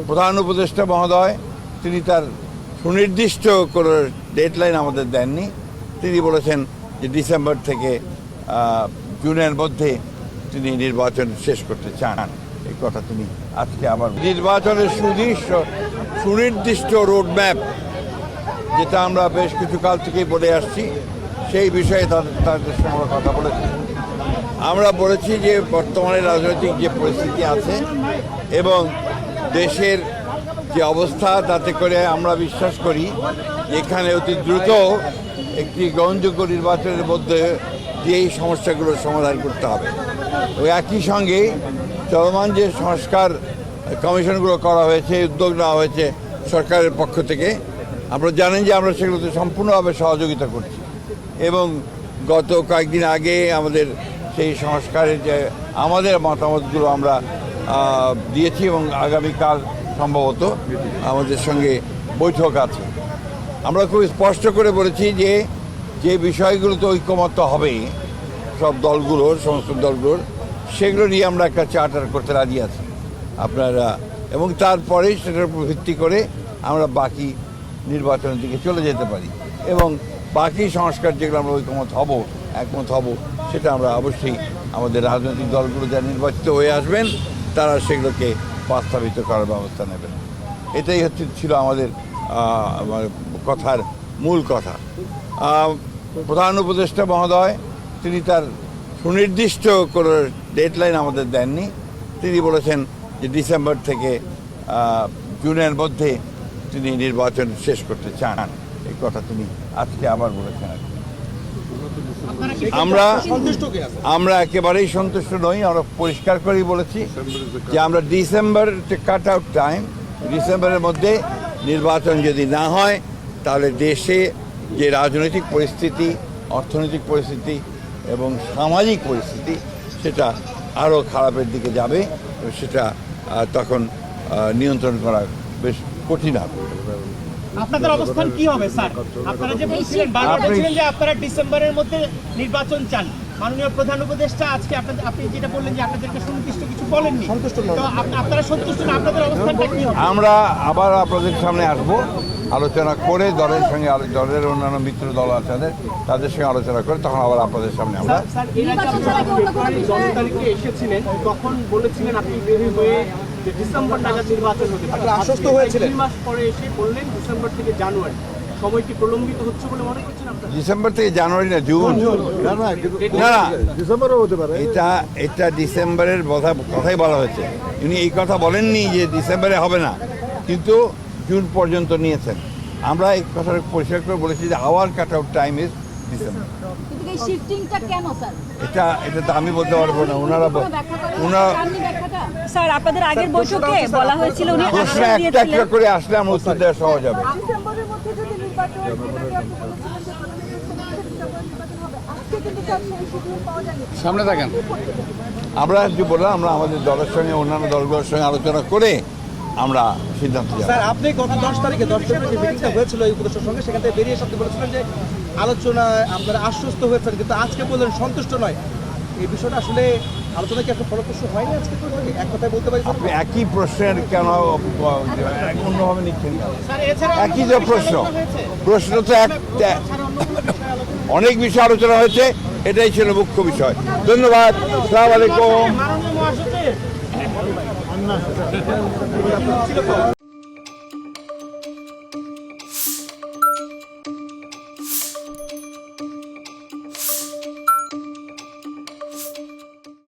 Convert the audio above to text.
প্রধান উপদেষ্টা মহোদয় তিনি তার সুনির্দিষ্ট কোনো ডেডলাইন আমাদের দেননি। তিনি বলেছেন যে ডিসেম্বর থেকে জুনের মধ্যে তিনি নির্বাচন শেষ করতে চান। এই কথা তিনি আজকে আবার নির্বাচনের সুনির্দিষ্ট রোডম্যাপ, যেটা আমরা বেশ কিছু কাল থেকেই বলে আসছি, সেই বিষয়ে তাদের সঙ্গে আমরা কথা বলেছি। আমরা বলেছি যে বর্তমানে রাজনৈতিক যে পরিস্থিতি আছে এবং দেশের যে অবস্থা, তাতে করে আমরা বিশ্বাস করি এখানে অতি দ্রুত একটি গ্রহণযোগ্য নির্বাচনের মধ্যে দিয়ে এই সমস্যাগুলোর সমাধান করতে হবে। ওই একই সঙ্গে চলমান যে সংস্কার কমিশনগুলো করা হয়েছে, উদ্যোগ নেওয়া হয়েছে সরকারের পক্ষ থেকে, আপনারা জানেন যে আমরা সেগুলোতে সম্পূর্ণভাবে সহযোগিতা করছি এবং গত কয়েকদিন আগে আমাদের সেই সংস্কারের যে আমাদের মতামতগুলো আমরা দিয়েছি এবং আগামীকাল সম্ভবত আমাদের সঙ্গে বৈঠক আছে। আমরা খুব স্পষ্ট করে বলেছি যে যে বিষয়গুলোতে ঐকমত্য হবে সমস্ত দলগুলোর, সেগুলো নিয়ে আমরা একটা চার্টার করতে রাজি আছি আপনারা, এবং তারপরেই সেটার উপর ভিত্তি করে আমরা বাকি নির্বাচনের দিকে চলে যেতে পারি এবং বাকি সংস্কার যেগুলো আমরা একমত হব সেটা আমরা অবশ্যই আমাদের রাজনৈতিক দলগুলো যারা নির্বাচিত হয়ে আসবেন তারা সেগুলোকে বাস্তবায়িত করার ব্যবস্থা নেবেন। এটাই ছিল আমাদের কথার মূল কথা। প্রধান উপদেষ্টা মহোদয় তিনি তার সুনির্দিষ্ট কোনো ডেডলাইন আমাদের দেননি। তিনি বলেছেন যে ডিসেম্বর থেকে জুনের মধ্যে তিনি নির্বাচন শেষ করতে চান। এই কথা তিনি আজকে আবার বলেছেন। আমরা একেবারেই সন্তুষ্ট নই। আমরা পরিষ্কার করেই বলেছি যে আমরা ডিসেম্বর কাট আউট টাইম, ডিসেম্বরের মধ্যে নির্বাচন যদি না হয় তাহলে দেশে যে রাজনৈতিক পরিস্থিতি, অর্থনৈতিক পরিস্থিতি এবং সামাজিক পরিস্থিতি সেটা আরও খারাপের দিকে যাবে। সেটা তখন নিয়ন্ত্রণ করা বেশ কঠিন হবে। আপনাদের অবস্থান কি হবে স্যার? আপনারা যে বলছিলেন, বারবার বলছিলেন যে আপনারা ডিসেম্বরের মধ্যে নির্বাচন চান। মাননীয় প্রধান উপদেষ্টা আজকে আপনি যেটা বললেন যে আপনাদেরকে সুনির্দিষ্ট কিছু বলেননি, সন্তুষ্ট নন, তো আপনারা সন্তুষ্ট না, আপনাদের অবস্থানটা কি হবে? আমরা আবার আপনাদের সামনে আসব, আলোচনা করে দলের সঙ্গে, দলের অন্যান্য মিত্র দল আছে তাদের সঙ্গে আলোচনা করে তখন আবার আপনাদের সামনে আমরা। ফেব্রুয়ারি 10 তারিখে এসেছিলেন, তখন বলেছিলেন আপনি বেরিয়ে হয়ে ডিসেম্বর নাগাদ নির্বাচন হতে পারে, আশ্বস্ত হয়েছিলেন। 2 মাস পরে এসে বললেন ডিসেম্বর থেকে জানুয়ারি। সময় কি প্রলম্বিত হচ্ছে বলে মনে করছেন আপনারা? ডিসেম্বর থেকে জানুয়ারি না, জুন। না, ডিসেম্বরও হতে পারে। এটা ডিসেম্বরের কথাই বলা হয়েছে। উনি এই কথা বলেননি যে ডিসেম্বরে হবে না, কিন্তু জুন পর্যন্ত নিয়েছেন। আমরা এই কথা পরিষ্কার করে বলেছি যে hour cut out time is December. এটা তো আমি বলতে পারবো না, ওনারা স্যার আপনাদের আগের বৈঠকে বলা হয়েছিল উনি প্রশ্ন একটা একটা করে আসলে আমার উত্তর দেওয়া সহজ হবে। সামনে থাকেন। আমরা যে বললাম, আমরা আমাদের দলের সঙ্গে অন্যান্য দলগুলোর সঙ্গে আলোচনা করে আমরা সিদ্ধান্ত যাব। স্যার আপনি গত 10 তারিখে যে মিটিংটা হয়েছিল এই উপদেষ্টার সঙ্গে, সেখান থেকে বেরিয়ে আপনি বলেছিলেন যে আলোচনায় আপনারা আশ্বস্ত হয়েছেন, কিন্তু আজকে বললেন সন্তুষ্ট নয়। এই বিষয়টা আসলে আলোচনা কি আপনার ফলপ্রসূ হয়নি আজকে? এক কথায় বলতে পারি আপনি একই প্রশ্নের কেন অন্যভাবে নিচ্ছেন? একই যে প্রশ্ন তো একটা, অনেক বিষয় আলোচনা হয়েছে, এটাই ছিল মুখ্য বিষয়। ধন্যবাদ। আসসালামু আলাইকুম।